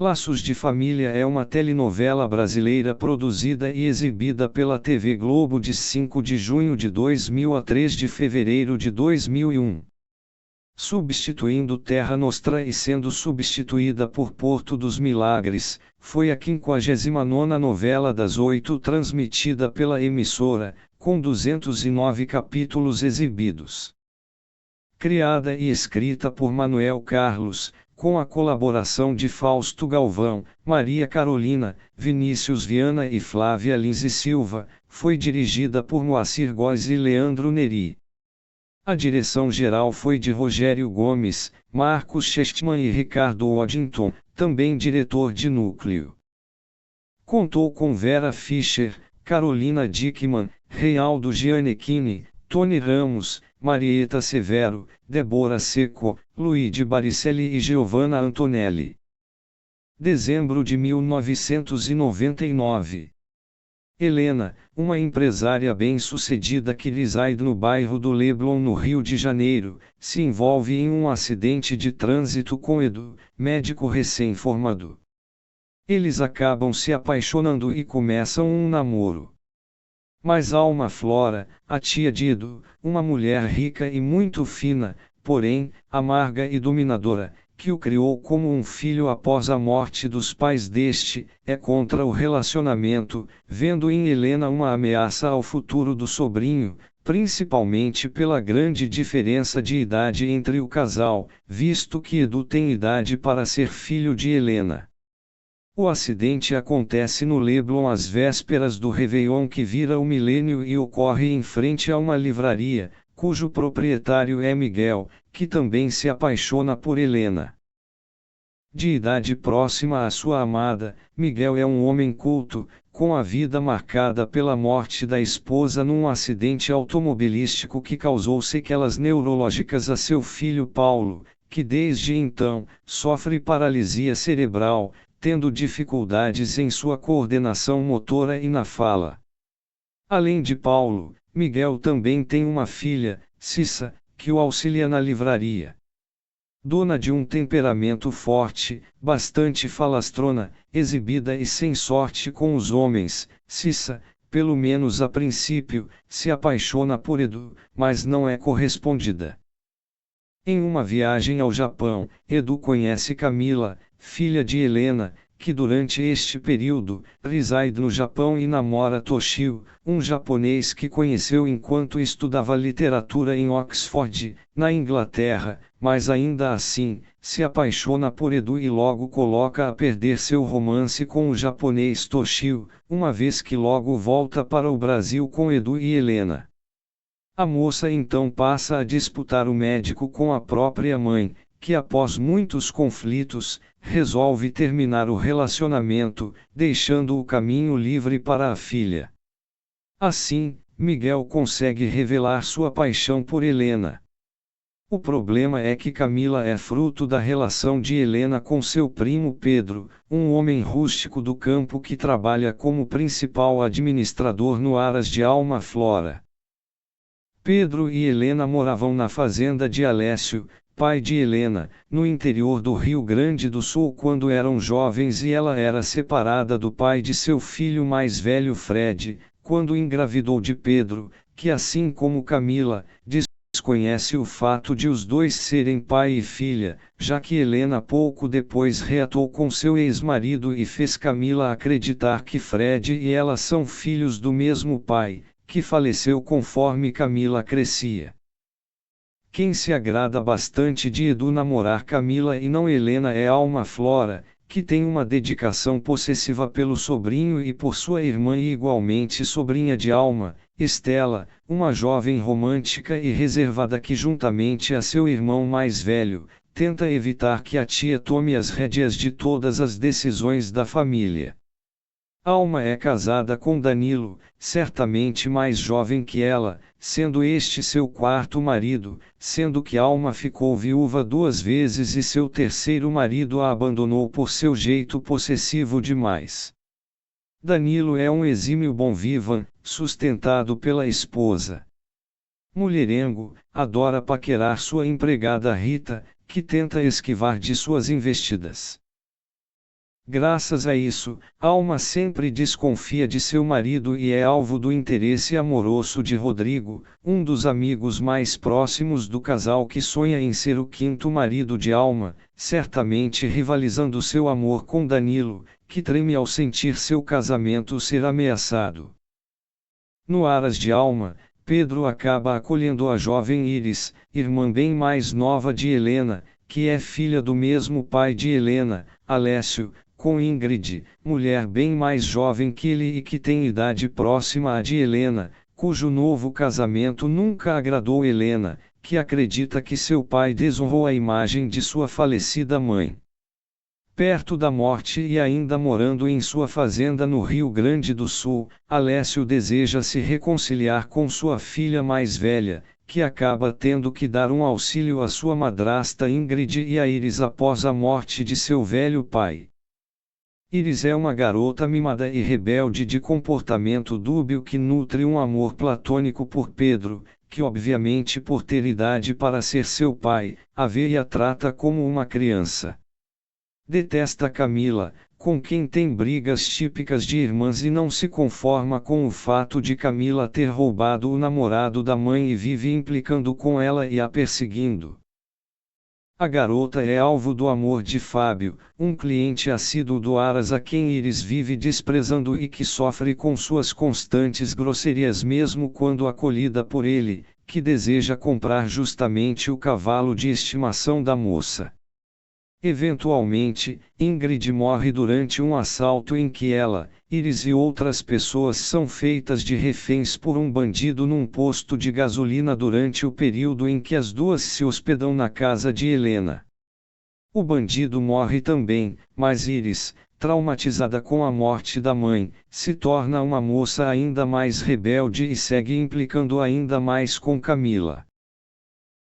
Laços de Família é uma telenovela brasileira produzida e exibida pela TV Globo de 5 de junho de 2000 a 3 de fevereiro de 2001. Substituindo Terra Nostra e sendo substituída por Porto dos Milagres, foi a 59ª novela das 8 transmitida pela emissora, com 209 capítulos exibidos. Criada e escrita por Manuel Carlos, com a colaboração de Fausto Galvão, Maria Carolina, Vinícius Viana e Flávia Lins e Silva, foi dirigida por Moacir Góes e Leandro Neri. A direção-geral foi de Rogério Gomes, Marcos Chestman e Ricardo Waddington, também diretor de núcleo. Contou com Vera Fischer, Carolina Dickmann, Reinaldo Gianecchini, Tony Ramos, Marieta Severo, Débora Seco, Luigi Baricelli e Giovanna Antonelli. Dezembro de 1999. Helena, uma empresária bem-sucedida que reside no bairro do Leblon no Rio de Janeiro, se envolve em um acidente de trânsito com Edu, médico recém-formado. Eles acabam se apaixonando e começam um namoro. Mas Alma Flora, a tia de Edu, uma mulher rica e muito fina, porém, amarga e dominadora, que o criou como um filho após a morte dos pais deste, é contra o relacionamento, vendo em Helena uma ameaça ao futuro do sobrinho, principalmente pela grande diferença de idade entre o casal, visto que Edu tem idade para ser filho de Helena. O acidente acontece no Leblon às vésperas do Réveillon que vira o milênio e ocorre em frente a uma livraria, cujo proprietário é Miguel, que também se apaixona por Helena. De idade próxima à sua amada, Miguel é um homem culto, com a vida marcada pela morte da esposa num acidente automobilístico que causou sequelas neurológicas a seu filho Paulo, que desde então, sofre paralisia cerebral, tendo dificuldades em sua coordenação motora e na fala. Além de Paulo, Miguel também tem uma filha, Cissa, que o auxilia na livraria. Dona de um temperamento forte, bastante falastrona, exibida e sem sorte com os homens, Cissa, pelo menos a princípio, se apaixona por Edu, mas não é correspondida. Em uma viagem ao Japão, Edu conhece Camila, filha de Helena, que durante este período, reside no Japão e namora Toshio, um japonês que conheceu enquanto estudava literatura em Oxford, na Inglaterra, mas ainda assim, se apaixona por Edu e logo coloca a perder seu romance com o japonês Toshio, uma vez que logo volta para o Brasil com Edu e Helena. A moça então passa a disputar o médico com a própria mãe, que após muitos conflitos, resolve terminar o relacionamento, deixando o caminho livre para a filha. Assim, Miguel consegue revelar sua paixão por Helena. O problema é que Camila é fruto da relação de Helena com seu primo Pedro, um homem rústico do campo que trabalha como principal administrador no Aras de Alma Flora. Pedro e Helena moravam na fazenda de Alessio, pai de Helena, no interior do Rio Grande do Sul quando eram jovens e ela era separada do pai de seu filho mais velho Fred, quando engravidou de Pedro, que assim como Camila, desconhece o fato de os dois serem pai e filha, já que Helena pouco depois reatou com seu ex-marido e fez Camila acreditar que Fred e ela são filhos do mesmo pai, que faleceu conforme Camila crescia. Quem se agrada bastante de Edu namorar Camila e não Helena é Alma Flora, que tem uma dedicação possessiva pelo sobrinho e por sua irmã e igualmente sobrinha de Alma, Estela, uma jovem romântica e reservada que juntamente a seu irmão mais velho, tenta evitar que a tia tome as rédeas de todas as decisões da família. Alma é casada com Danilo, certamente mais jovem que ela, sendo este seu quarto marido, sendo que Alma ficou viúva 2 vezes e seu terceiro marido a abandonou por seu jeito possessivo demais. Danilo é um exímio bom-vivan, sustentado pela esposa. Mulherengo, adora paquerar sua empregada Rita, que tenta esquivar de suas investidas. Graças a isso, Alma sempre desconfia de seu marido e é alvo do interesse amoroso de Rodrigo, um dos amigos mais próximos do casal que sonha em ser o quinto marido de Alma, certamente rivalizando seu amor com Danilo, que treme ao sentir seu casamento ser ameaçado. No aras de Alma, Pedro acaba acolhendo a jovem Iris, irmã bem mais nova de Helena, que é filha do mesmo pai de Helena, Alessio, com Ingrid, mulher bem mais jovem que ele e que tem idade próxima à de Helena, cujo novo casamento nunca agradou Helena, que acredita que seu pai desonrou a imagem de sua falecida mãe. Perto da morte e ainda morando em sua fazenda no Rio Grande do Sul, Alessio deseja se reconciliar com sua filha mais velha, que acaba tendo que dar um auxílio à sua madrasta Ingrid e a Iris após a morte de seu velho pai. Iris é uma garota mimada e rebelde de comportamento dúbio que nutre um amor platônico por Pedro, que obviamente por ter idade para ser seu pai, a vê e a trata como uma criança. Detesta Camila, com quem tem brigas típicas de irmãs e não se conforma com o fato de Camila ter roubado o namorado da mãe e vive implicando com ela e a perseguindo. A garota é alvo do amor de Fábio, um cliente assíduo do Aras a quem Iris vive desprezando e que sofre com suas constantes grosserias mesmo quando acolhida por ele, que deseja comprar justamente o cavalo de estimação da moça. Eventualmente, Ingrid morre durante um assalto em que ela, Iris e outras pessoas são feitas de reféns por um bandido num posto de gasolina durante o período em que as duas se hospedam na casa de Helena. O bandido morre também, mas Iris, traumatizada com a morte da mãe, se torna uma moça ainda mais rebelde e segue implicando ainda mais com Camila.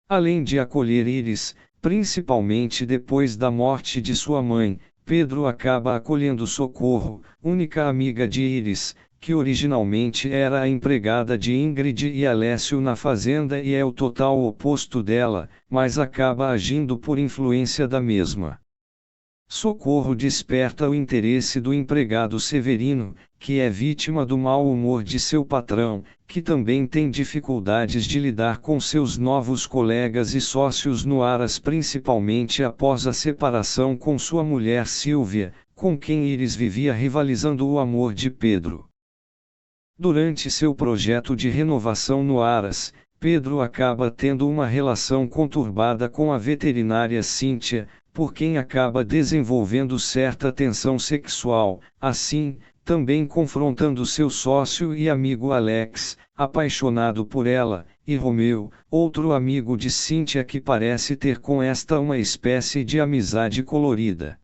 Além de acolher Iris, principalmente depois da morte de sua mãe, Pedro acaba acolhendo Socorro, única amiga de Iris, que originalmente era a empregada de Ingrid e Alessio na fazenda e é o total oposto dela, mas acaba agindo por influência da mesma. Socorro desperta o interesse do empregado Severino, que é vítima do mau humor de seu patrão, que também tem dificuldades de lidar com seus novos colegas e sócios no Aras, principalmente após a separação com sua mulher Silvia, com quem Iris vivia rivalizando o amor de Pedro. Durante seu projeto de renovação no Aras, Pedro acaba tendo uma relação conturbada com a veterinária Cíntia, por quem acaba desenvolvendo certa tensão sexual, assim, também confrontando seu sócio e amigo Alex, apaixonado por ela, e Romeu, outro amigo de Cíntia que parece ter com esta uma espécie de amizade colorida.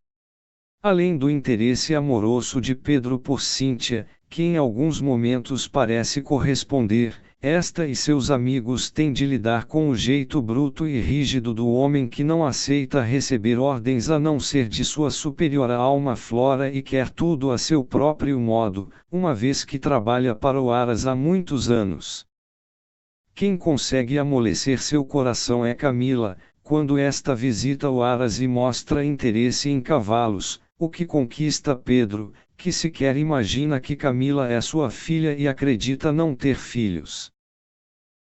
Além do interesse amoroso de Pedro por Cíntia, que em alguns momentos parece corresponder, esta e seus amigos têm de lidar com o jeito bruto e rígido do homem que não aceita receber ordens a não ser de sua superior alma Flora e quer tudo a seu próprio modo, uma vez que trabalha para o Aras há muitos anos. Quem consegue amolecer seu coração é Camila, quando esta visita o Aras e mostra interesse em cavalos, o que conquista Pedro, que sequer imagina que Camila é sua filha e acredita não ter filhos.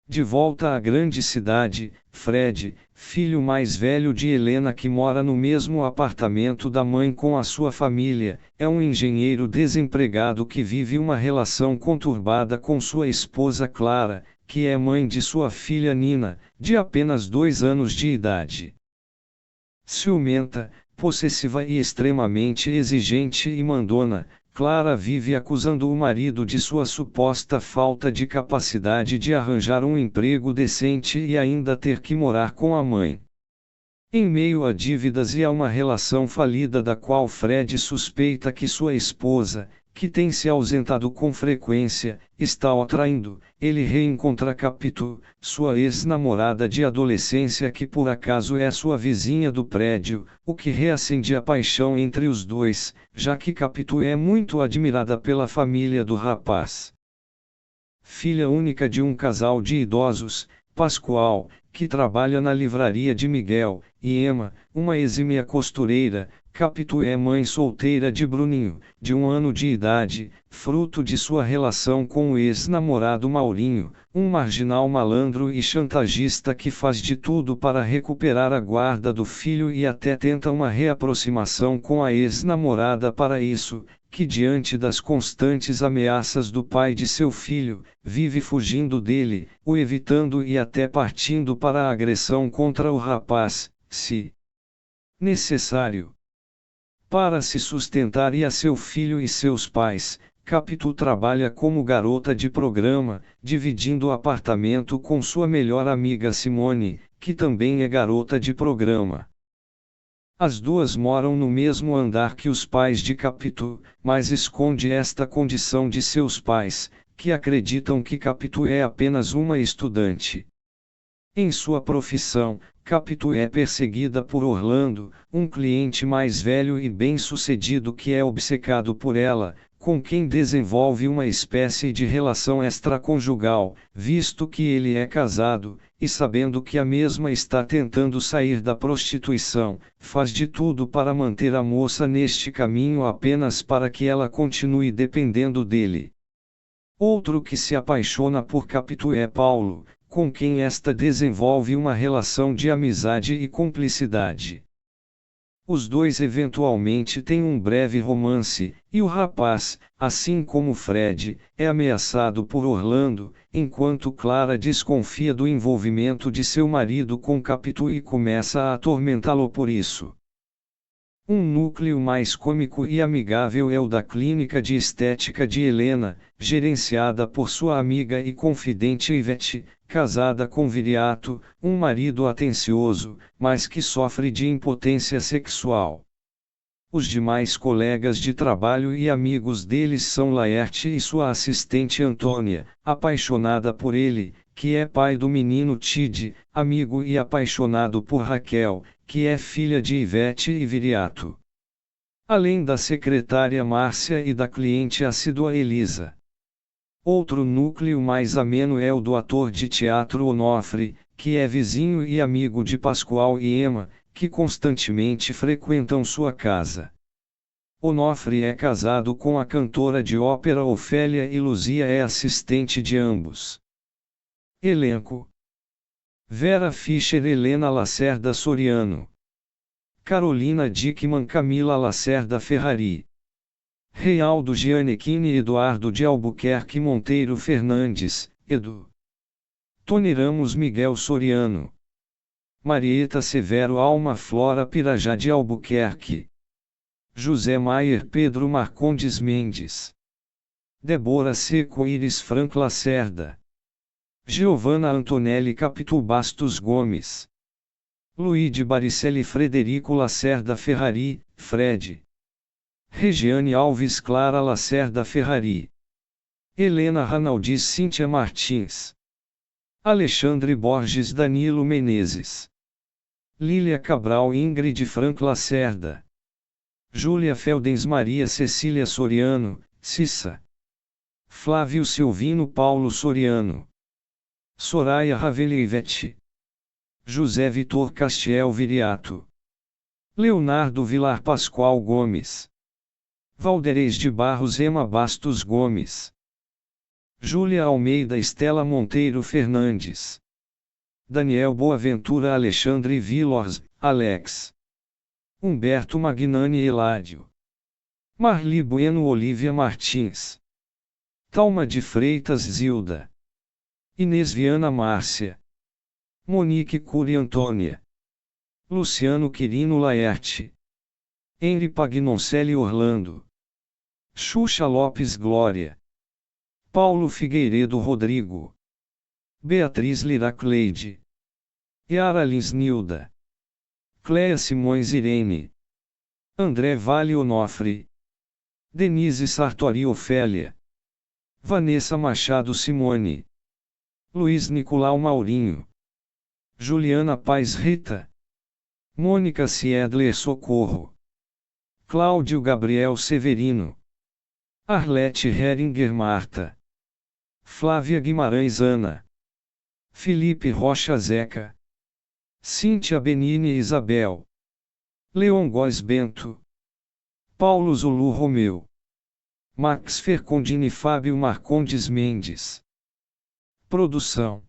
De volta à grande cidade, Fred, filho mais velho de Helena que mora no mesmo apartamento da mãe com a sua família, é um engenheiro desempregado que vive uma relação conturbada com sua esposa Clara, que é mãe de sua filha Nina, de apenas 2 anos de idade. Ciumenta, possessiva e extremamente exigente e mandona, Clara vive acusando o marido de sua suposta falta de capacidade de arranjar um emprego decente e ainda ter que morar com a mãe. Em meio a dívidas e a uma relação falida da qual Fred suspeita que sua esposa, que tem se ausentado com frequência, está o traindo, ele reencontra Capitu, sua ex-namorada de adolescência que por acaso é sua vizinha do prédio, o que reacende a paixão entre os dois, já que Capitu é muito admirada pela família do rapaz. Filha única de um casal de idosos, Pascoal, que trabalha na livraria de Miguel, e Emma, uma exímia costureira, Capitu é mãe solteira de Bruninho, de 1 ano de idade, fruto de sua relação com o ex-namorado Maurinho, um marginal malandro e chantagista que faz de tudo para recuperar a guarda do filho e até tenta uma reaproximação com a ex-namorada para isso, que diante das constantes ameaças do pai de seu filho, vive fugindo dele, o evitando e até partindo para a agressão contra o rapaz, se necessário. Para se sustentar e a seu filho e seus pais, Capitu trabalha como garota de programa, dividindo o apartamento com sua melhor amiga Simone, que também é garota de programa. As duas moram no mesmo andar que os pais de Capitu, mas esconde esta condição de seus pais, que acreditam que Capitu é apenas uma estudante. Em sua profissão, Capitu é perseguida por Orlando, um cliente mais velho e bem-sucedido que é obcecado por ela, com quem desenvolve uma espécie de relação extraconjugal, visto que ele é casado, e sabendo que a mesma está tentando sair da prostituição, faz de tudo para manter a moça neste caminho apenas para que ela continue dependendo dele. Outro que se apaixona por Capitu é Paulo, com quem esta desenvolve uma relação de amizade e cumplicidade. Os dois eventualmente têm um breve romance, e o rapaz, assim como Fred, é ameaçado por Orlando, enquanto Clara desconfia do envolvimento de seu marido com Capitu e começa a atormentá-lo por isso. Um núcleo mais cômico e amigável é o da clínica de estética de Helena, gerenciada por sua amiga e confidente Ivete, casada com Viriato, um marido atencioso, mas que sofre de impotência sexual. Os demais colegas de trabalho e amigos deles são Laerte e sua assistente Antônia, apaixonada por ele, que é pai do menino Tid, amigo e apaixonado por Raquel, que é filha de Ivete e Viriato. Além da secretária Márcia e da cliente assídua Elisa. Outro núcleo mais ameno é o do ator de teatro Onofre, que é vizinho e amigo de Pascoal e Emma, que constantemente frequentam sua casa. Onofre é casado com a cantora de ópera Ofélia e Luzia é assistente de ambos. Elenco: Vera Fischer, Helena Lacerda Soriano, Carolina Dickmann, Camila Lacerda Ferrari, Reinaldo Gianecchini, Eduardo de Albuquerque Monteiro Fernandes, Edu, Tony Ramos, Miguel Soriano, Marieta Severo, Alma Flora Pirajá de Albuquerque, José Maier, Pedro Marcondes Mendes, Débora Seco, Iris Franco Lacerda, Giovanna Antonelli, Capitu Bastos Gomes, Luíde Baricelli, Frederico Lacerda Ferrari, Fred, Regiane Alves, Clara Lacerda Ferrari, Helena Ranaldis, Cíntia Martins, Alexandre Borges, Danilo Menezes, Lília Cabral, Ingrid Franco Lacerda, Júlia Feldens, Maria Cecília Soriano, Cissa, Flávio Silvino, Paulo Soriano, Soraya Ravelli, Ivete, José Vitor Castiel Viriato, Leonardo Vilar Pascoal Gomes, Valderez de Barros, Emma Bastos Gomes, Júlia Almeida, Estela Monteiro Fernandes, Daniel Boaventura, Alexandre Villors, Alex, Humberto Magnani, Eládio, Marli Bueno, Olívia Martins, Talma de Freitas, Zilda, Inês Viana, Márcia, Monique Cury, Antônia, Luciano Quirino, Laerte, Henri Pagnoncelli, Orlando, Xuxa Lopes, Glória, Paulo Figueiredo, Rodrigo, Beatriz Liracleide, Yara Lins, Nilda, Cléia Simões, Irene, André Vale, Onofre, Denise Sartori, Ofélia, Vanessa Machado, Simone, Luiz Nicolau, Maurinho, Juliana Paz, Rita, Mônica Siedler, Socorro, Cláudio Gabriel Severino, Arlete Heringer, Marta, Flávia Guimarães, Ana, Felipe Rocha, Zeca, Cíntia Benini, Isabel, Leon Góes, Bento, Paulo Zulu Romeu. Max Fercondini e Fábio Marcondes Mendes. Produção.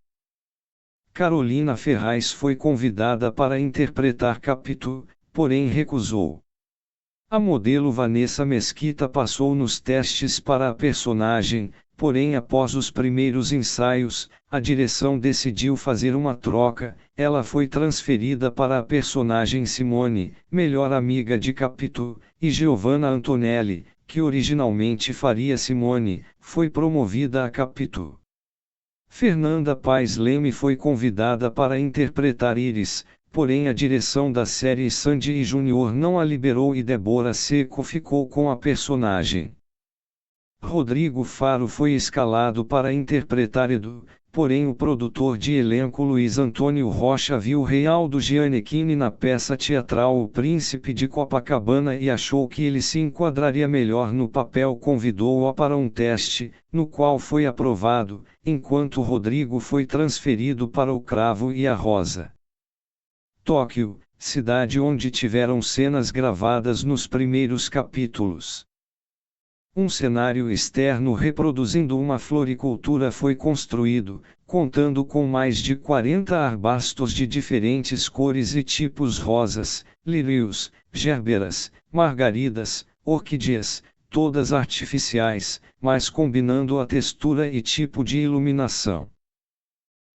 Carolina Ferraz foi convidada para interpretar Capitu, porém recusou. A modelo Vanessa Mesquita passou nos testes para a personagem, porém após os primeiros ensaios, a direção decidiu fazer uma troca. Ela foi transferida para a personagem Simone, melhor amiga de Capitu, e Giovanna Antonelli, que originalmente faria Simone, foi promovida a Capitu. Fernanda Paes Leme foi convidada para interpretar Iris, porém a direção da série Sandy e Júnior não a liberou e Débora Seco ficou com a personagem. Rodrigo Faro foi escalado para interpretar Edu, porém o produtor de elenco Luiz Antônio Rocha viu Reinaldo Gianecchini na peça teatral O Príncipe de Copacabana e achou que ele se enquadraria melhor no papel. Convidou-o para um teste, no qual foi aprovado, enquanto Rodrigo foi transferido para O Cravo e a Rosa. Tóquio, cidade onde tiveram cenas gravadas nos primeiros capítulos. Um cenário externo reproduzindo uma floricultura foi construído, contando com mais de 40 arbustos de diferentes cores e tipos: rosas, lírios, gerberas, margaridas, orquídeas, todas artificiais, mas combinando a textura e tipo de iluminação.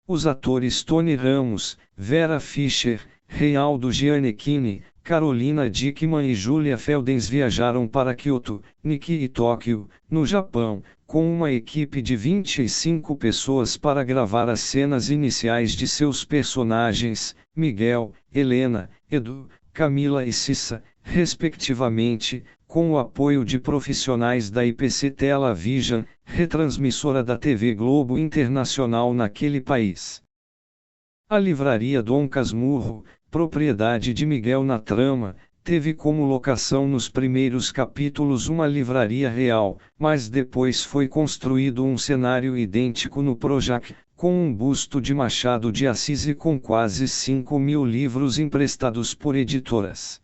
Os atores Tony Ramos, Vera Fischer, Reinaldo Gianecchini, Carolina Dickman e Julia Feldens viajaram para Kyoto, Nikki e Tóquio, no Japão, com uma equipe de 25 pessoas para gravar as cenas iniciais de seus personagens, Miguel, Helena, Edu, Camila e Cissa, respectivamente, com o apoio de profissionais da IPC Television, retransmissora da TV Globo Internacional naquele país. A livraria Dom Casmurro, propriedade de Miguel na trama, teve como locação nos primeiros capítulos uma livraria real, mas depois foi construído um cenário idêntico no Projac, com um busto de Machado de Assis e com quase 5.000 livros emprestados por editoras.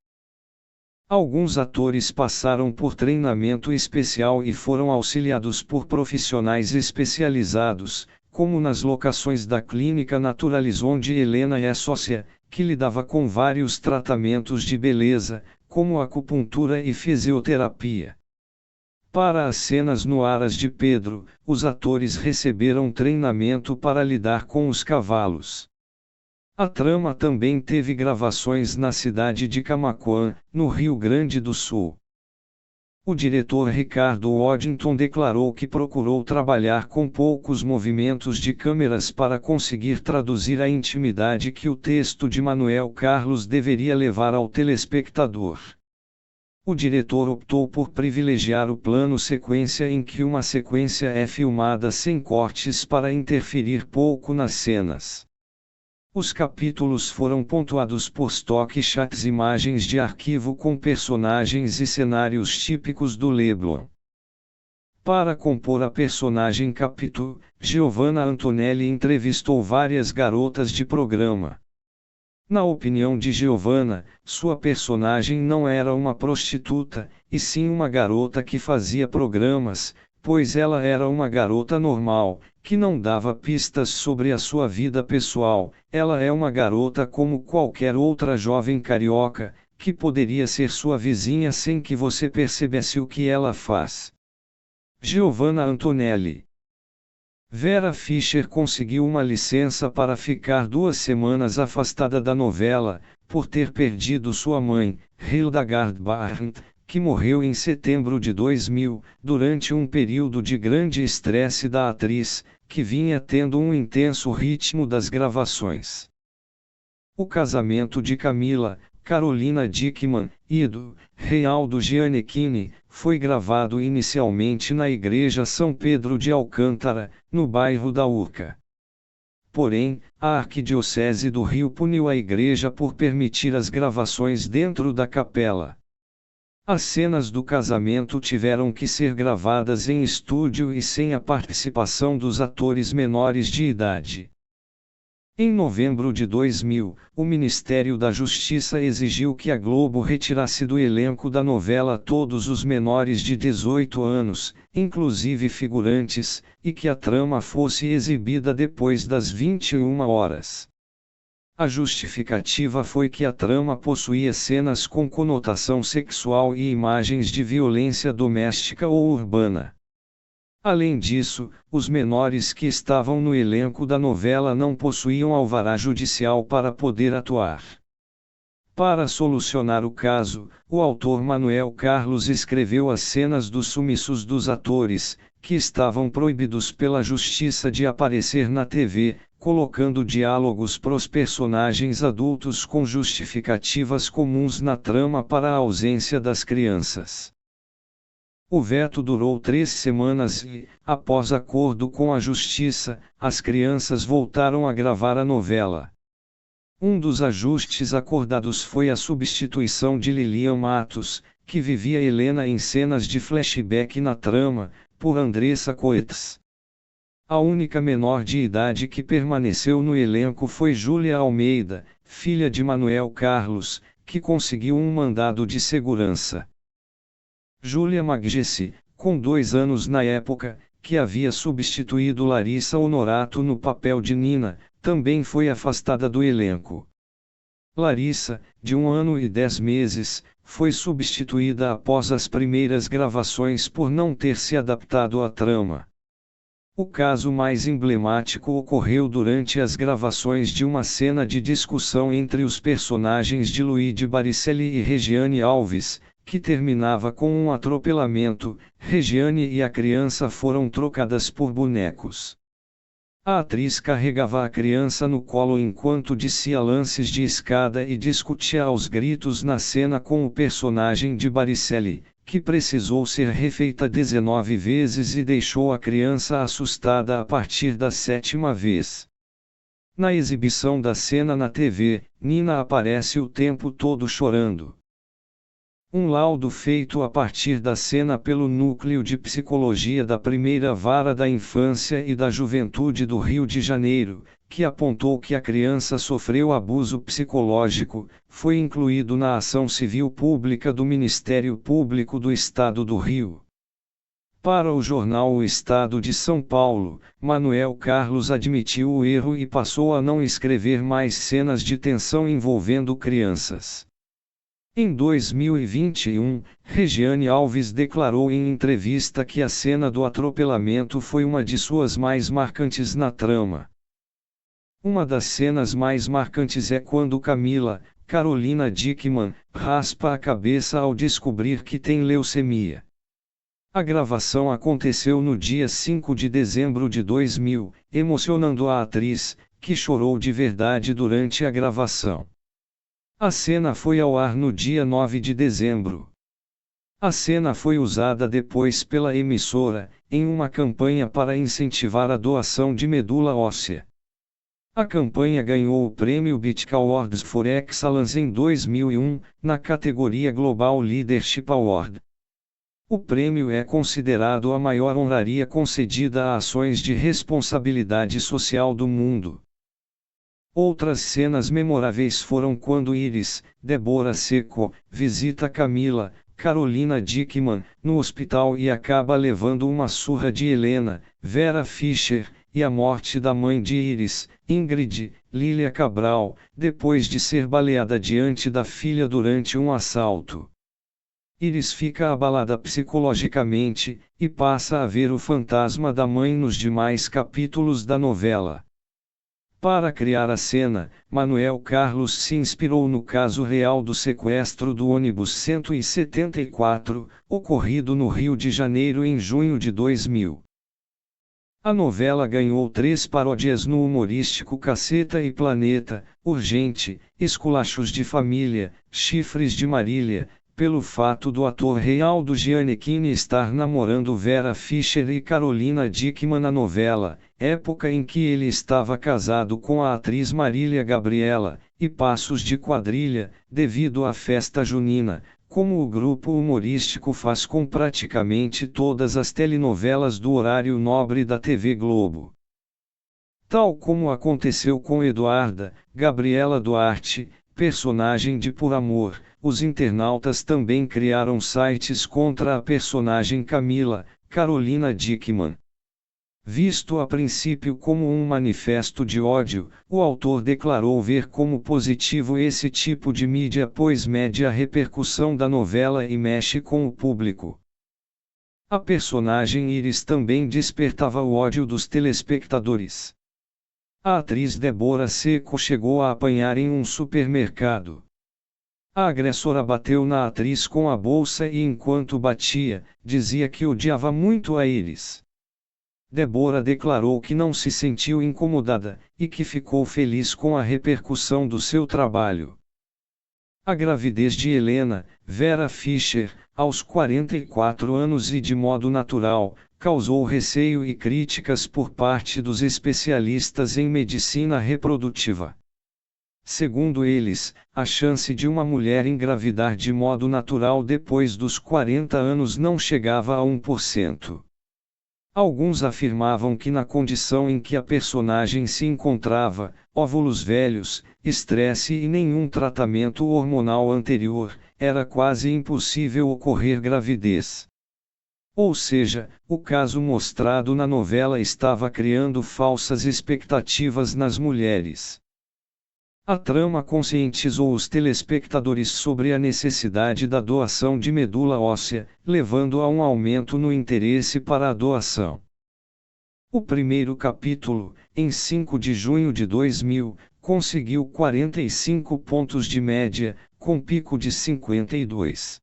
Alguns atores passaram por treinamento especial e foram auxiliados por profissionais especializados, como nas locações da Clínica Naturalis, onde Helena é sócia, que lidava com vários tratamentos de beleza, como acupuntura e fisioterapia. Para as cenas no Aras de Pedro, os atores receberam treinamento para lidar com os cavalos. A trama também teve gravações na cidade de Camaquã, no Rio Grande do Sul. O diretor Ricardo Waddington declarou que procurou trabalhar com poucos movimentos de câmeras para conseguir traduzir a intimidade que o texto de Manuel Carlos deveria levar ao telespectador. O diretor optou por privilegiar o plano sequência, em que uma sequência é filmada sem cortes para interferir pouco nas cenas. Os capítulos foram pontuados por stock shots, imagens de arquivo com personagens e cenários típicos do Leblon. Para compor a personagem Capitu, Giovanna Antonelli entrevistou várias garotas de programa. Na opinião de Giovanna, sua personagem não era uma prostituta, e sim uma garota que fazia programas, pois ela era uma garota normal, que não dava pistas sobre a sua vida pessoal. Ela é uma garota como qualquer outra jovem carioca, que poderia ser sua vizinha sem que você percebesse o que ela faz. Giovanna Antonelli. Vera Fischer conseguiu uma licença para ficar 2 semanas afastada da novela, por ter perdido sua mãe, Hildegard Barnt, que morreu em setembro de 2000, durante um período de grande estresse da atriz, que vinha tendo um intenso ritmo das gravações. O casamento de Camila, Carolina Dickman e do Reinaldo Gianecchini foi gravado inicialmente na Igreja São Pedro de Alcântara, no bairro da Urca. Porém, a Arquidiocese do Rio puniu a igreja por permitir as gravações dentro da capela. As cenas do casamento tiveram que ser gravadas em estúdio e sem a participação dos atores menores de idade. Em novembro de 2000, o Ministério da Justiça exigiu que a Globo retirasse do elenco da novela todos os menores de 18 anos, inclusive figurantes, e que a trama fosse exibida depois das 21 horas. A justificativa foi que a trama possuía cenas com conotação sexual e imagens de violência doméstica ou urbana. Além disso, os menores que estavam no elenco da novela não possuíam alvará judicial para poder atuar. Para solucionar o caso, o autor Manuel Carlos escreveu as cenas dos sumiços dos atores, que estavam proibidos pela justiça de aparecer na TV, colocando diálogos pros personagens adultos com justificativas comuns na trama para a ausência das crianças. O veto durou 3 semanas e, após acordo com a justiça, as crianças voltaram a gravar a novela. Um dos ajustes acordados foi a substituição de Lilian Matos, que vivia Helena em cenas de flashback na trama, por Andressa Coetzee. A única menor de idade que permaneceu no elenco foi Júlia Almeida, filha de Manuel Carlos, que conseguiu um mandado de segurança. Júlia Maggessi, com 2 anos na época, que havia substituído Larissa Honorato no papel de Nina, também foi afastada do elenco. Larissa, de 1 ano e 10 meses, foi substituída após as primeiras gravações por não ter se adaptado à trama. O caso mais emblemático ocorreu durante as gravações de uma cena de discussão entre os personagens de Luigi Baricelli e Regiane Alves, que terminava com um atropelamento. Regiane e a criança foram trocadas por bonecos. A atriz carregava a criança no colo enquanto descia lances de escada e discutia aos gritos na cena com o personagem de Baricelli, que precisou ser refeita 19 vezes e deixou a criança assustada a partir da 7ª vez. Na exibição da cena na TV, Nina aparece o tempo todo chorando. Um laudo feito a partir da cena pelo Núcleo de Psicologia da Primeira Vara da Infância e da Juventude do Rio de Janeiro, que apontou que a criança sofreu abuso psicológico, foi incluído na ação civil pública do Ministério Público do Estado do Rio. Para o jornal O Estado de São Paulo, Manuel Carlos admitiu o erro e passou a não escrever mais cenas de tensão envolvendo crianças. Em 2021, Regiane Alves declarou em entrevista que a cena do atropelamento foi uma de suas mais marcantes na trama. Uma das cenas mais marcantes é quando Camila, Carolina Dickmann, raspa a cabeça ao descobrir que tem leucemia. A gravação aconteceu no dia 5 de dezembro de 2000, emocionando a atriz, que chorou de verdade durante a gravação. A cena foi ao ar no dia 9 de dezembro. A cena foi usada depois pela emissora, em uma campanha para incentivar a doação de medula óssea. A campanha ganhou o prêmio BITC Awards for Excellence em 2001, na categoria Global Leadership Award. O prêmio é considerado a maior honraria concedida a ações de responsabilidade social do mundo. Outras cenas memoráveis foram quando Iris, Débora Seco, visita Camila, Carolina Dickmann, no hospital e acaba levando uma surra de Helena, Vera Fischer, e a morte da mãe de Iris, Ingrid, Lília Cabral, depois de ser baleada diante da filha durante um assalto. Iris fica abalada psicologicamente, e passa a ver o fantasma da mãe nos demais capítulos da novela. Para criar a cena, Manuel Carlos se inspirou no caso real do sequestro do ônibus 174, ocorrido no Rio de Janeiro em junho de 2000. A novela ganhou 3 paródias no humorístico Caceta e Planeta, Urgente, Esculachos de Família, Chifres de Marília, pelo fato do ator Reinaldo Gianecchini estar namorando Vera Fischer e Carolina Dickmann na novela, época em que ele estava casado com a atriz Marília Gabriela, e Passos de Quadrilha, devido à festa junina, como o grupo humorístico faz com praticamente todas as telenovelas do horário nobre da TV Globo. Tal como aconteceu com Eduarda Gabriela Duarte, personagem de Por Amor, os internautas também criaram sites contra a personagem Camila Carolina Dickmann. Visto a princípio como um manifesto de ódio, o autor declarou ver como positivo esse tipo de mídia, pois mede a repercussão da novela e mexe com o público. A personagem Iris também despertava o ódio dos telespectadores. A atriz Débora Seco chegou a apanhar em um supermercado. A agressora bateu na atriz com a bolsa e enquanto batia, dizia que odiava muito a Iris. Débora declarou que não se sentiu incomodada, e que ficou feliz com a repercussão do seu trabalho. A gravidez de Helena Vera Fischer, aos 44 anos e de modo natural, causou receio e críticas por parte dos especialistas em medicina reprodutiva. Segundo eles, a chance de uma mulher engravidar de modo natural depois dos 40 anos não chegava a 1%. Alguns afirmavam que na condição em que a personagem se encontrava, óvulos velhos, estresse e nenhum tratamento hormonal anterior, era quase impossível ocorrer gravidez. Ou seja, o caso mostrado na novela estava criando falsas expectativas nas mulheres. A trama conscientizou os telespectadores sobre a necessidade da doação de medula óssea, levando a um aumento no interesse para a doação. O primeiro capítulo, em 5 de junho de 2000, conseguiu 45 pontos de média, com pico de 52.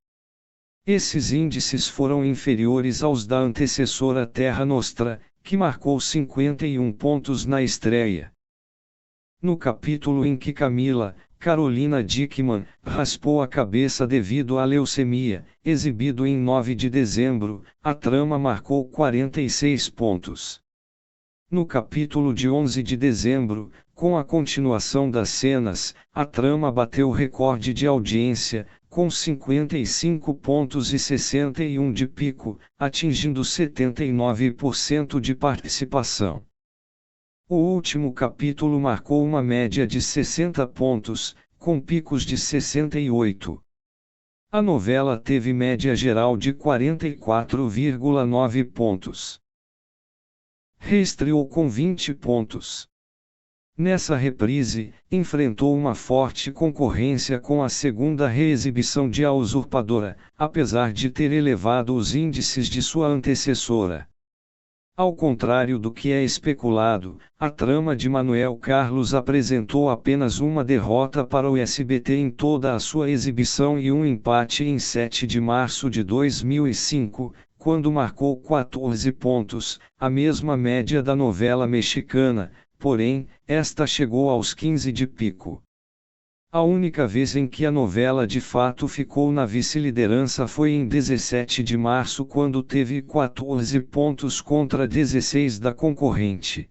Esses índices foram inferiores aos da antecessora Terra Nostra, que marcou 51 pontos na estreia. No capítulo em que Camila Carolina Dickmann raspou a cabeça devido à leucemia, exibido em 9 de dezembro, a trama marcou 46 pontos. No capítulo de 11 de dezembro, com a continuação das cenas, a trama bateu recorde de audiência, com 55 pontos e 61 de pico, atingindo 79% de participação. O último capítulo marcou uma média de 60 pontos, com picos de 68. A novela teve média geral de 44,9 pontos. Reestreou com 20 pontos. Nessa reprise, enfrentou uma forte concorrência com a segunda reexibição de A Usurpadora, apesar de ter elevado os índices de sua antecessora. Ao contrário do que é especulado, a trama de Manuel Carlos apresentou apenas uma derrota para o SBT em toda a sua exibição e um empate em 7 de março de 2005, quando marcou 14 pontos, a mesma média da novela mexicana, porém, esta chegou aos 15 de pico. A única vez em que a novela de fato ficou na vice-liderança foi em 17 de março, quando teve 14 pontos contra 16 da concorrente.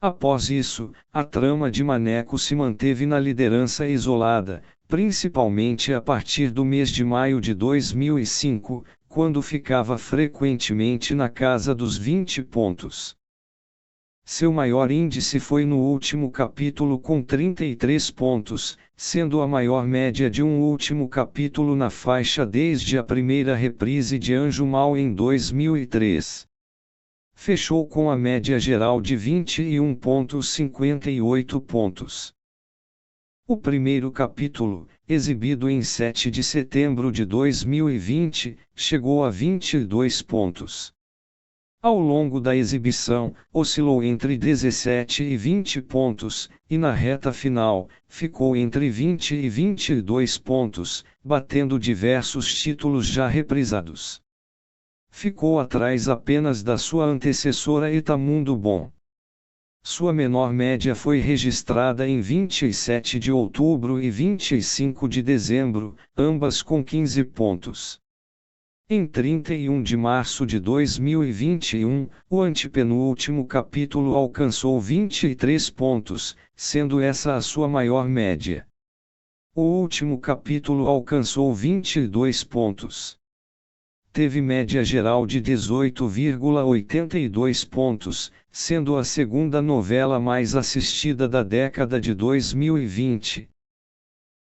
Após isso, a trama de Maneco se manteve na liderança isolada, principalmente a partir do mês de maio de 2005, quando ficava frequentemente na casa dos 20 pontos. Seu maior índice foi no último capítulo com 33 pontos, sendo a maior média de um último capítulo na faixa desde a primeira reprise de Anjo Mal em 2003. Fechou com a média geral de 21,58 pontos. O primeiro capítulo, exibido em 7 de setembro de 2020, chegou a 22 pontos. Ao longo da exibição, oscilou entre 17 e 20 pontos, e na reta final, ficou entre 20 e 22 pontos, batendo diversos títulos já reprisados. Ficou atrás apenas da sua antecessora Itamundo Bom. Sua menor média foi registrada em 27 de outubro e 25 de dezembro, ambas com 15 pontos. Em 31 de março de 2021, o antepenúltimo capítulo alcançou 23 pontos, sendo essa a sua maior média. O último capítulo alcançou 22 pontos. teve média geral de 18,82 pontos, sendo a segunda novela mais assistida da década de 2020.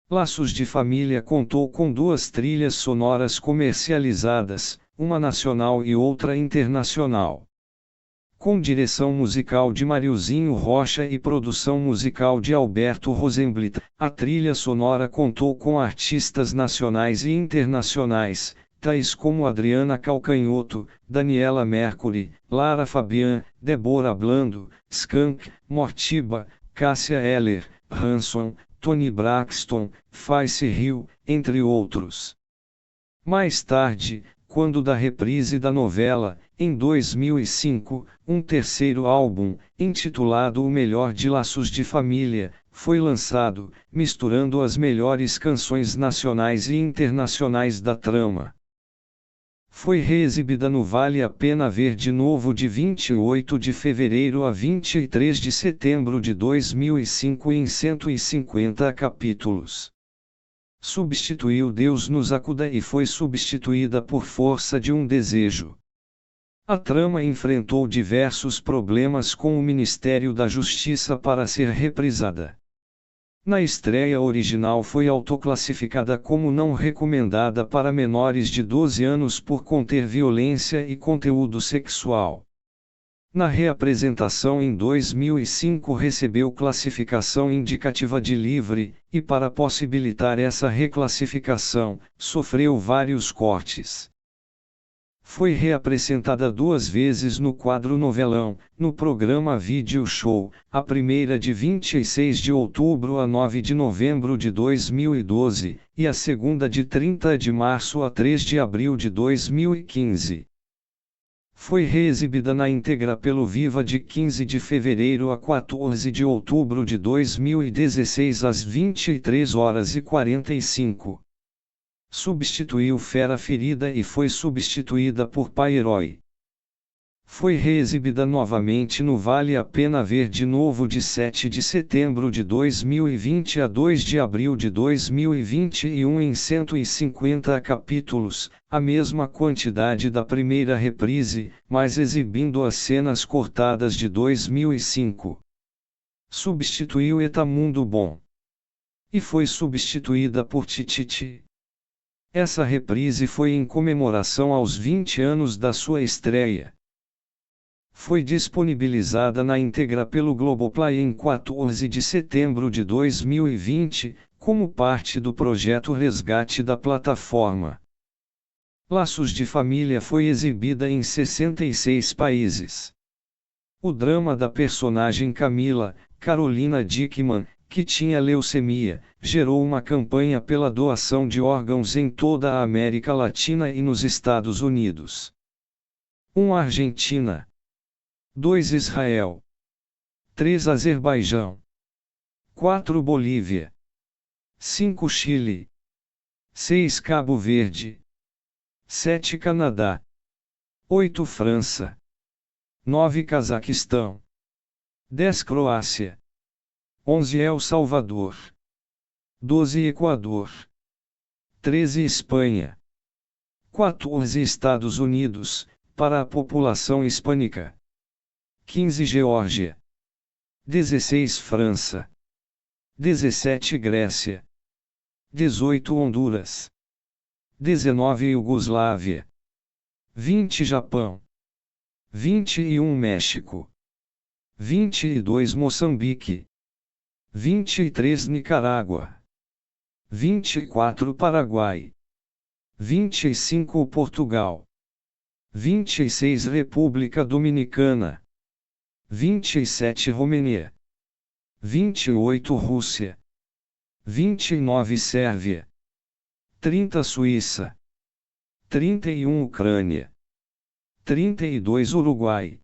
Laços de Família contou com 2 trilhas sonoras comercializadas, uma nacional e outra internacional. Com direção musical de Mariozinho Rocha e produção musical de Alberto Rosenblit, a trilha sonora contou com artistas nacionais e internacionais, tais como Adriana Calcanhoto, Daniela Mercury, Lara Fabian, Débora Blando, Skank, Mortiba, Cássia Eller, Hanson, Toni Braxton, Faith Hill, entre outros. Mais tarde, quando da reprise da novela, em 2005, um terceiro álbum, intitulado O Melhor de Laços de Família, foi lançado, misturando as melhores canções nacionais e internacionais da trama. Foi reexibida no Vale a Pena Ver de Novo de 28 de fevereiro a 23 de setembro de 2005 em 150 capítulos. Substituiu Deus nos acuda e foi substituída por Força de um Desejo. A trama enfrentou diversos problemas com o Ministério da Justiça para ser reprisada. Na estreia original foi autoclassificada como não recomendada para menores de 12 anos por conter violência e conteúdo sexual. Na reapresentação em 2005 recebeu classificação indicativa de livre, e para possibilitar essa reclassificação, sofreu vários cortes. Foi reapresentada 2 vezes no quadro novelão, no programa Vídeo Show, a primeira de 26 de outubro a 9 de novembro de 2012, e a segunda de 30 de março a 3 de abril de 2015. Foi reexibida na íntegra pelo Viva de 15 de fevereiro a 14 de outubro de 2016 às 23h45. Substituiu Fera Ferida e foi substituída por Pai Herói. Foi reexibida novamente no Vale a Pena Ver de Novo de 7 de setembro de 2020 a 2 de abril de 2021 em 150 capítulos, a mesma quantidade da primeira reprise, mas exibindo as cenas cortadas de 2005. Substituiu Etamundo Bom. E foi substituída por Tititi. Essa reprise foi em comemoração aos 20 anos da sua estreia. Foi disponibilizada na íntegra pelo Globoplay em 14 de setembro de 2020, como parte do projeto Resgate da plataforma. Laços de Família foi exibida em 66 países. O drama da personagem Camila, Carolina Dickman, que tinha leucemia, gerou uma campanha pela doação de órgãos em toda a América Latina e nos Estados Unidos. 1 Argentina. 2 Israel. 3 Azerbaijão. 4 Bolívia. 5 Chile. 6 Cabo Verde. 7 Canadá. 8 França. 9 Cazaquistão. 10 Croácia. 11 El Salvador. 12 Equador. 13 Espanha. 14 Estados Unidos, para a população hispânica. 15 Geórgia. 16 França. 17 Grécia. 18 Honduras. 19 Iugoslávia. 20 Japão. 21 México. 22 Moçambique. 23 Nicarágua. 24 Paraguai. 25 Portugal. 26 República Dominicana. 27 Romênia. 28 Rússia. 29 Sérvia. 30 Suíça. 31 Ucrânia. 32 Uruguai.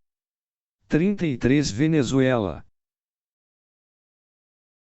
33 Venezuela.